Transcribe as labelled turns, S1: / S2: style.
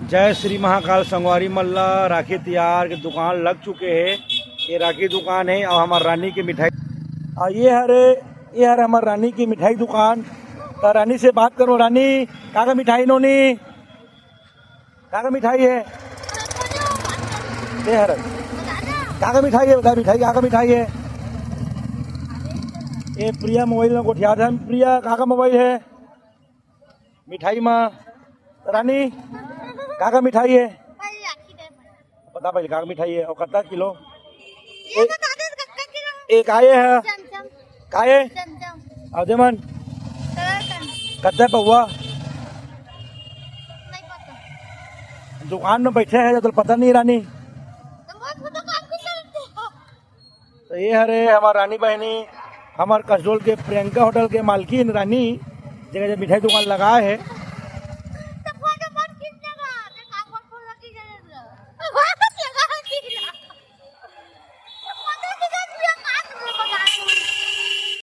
S1: जय श्री महाकाल संगवारी मल्ला राखी तिहार के दुकान लग चुके हैं। ये राखी दुकान है और हमार रानी की मिठाई ये हरे हमार रानी की मिठाई दुकान। तो रानी से बात करो। रानी का मिठाई नोनी का मिठाई है ये हर का मिठाई है? बता मिठाई का मिठाई है? ये प्रिया मोबाइल में गोठिया था। प्रिया का मोबाइल है मिठाई में? रानी का मिठाई है? पता पहले का मिठाई है और कितना किलो? एक आए है काये अजमन कत्ते पौवा दुकान में बैठे हैं तो पता नहीं। रानी तो ये हरे हमार रानी बहनी हमार कसडोल के प्रियंका होटल के मालकिन रानी जगह मिठाई दुकान लगाए है।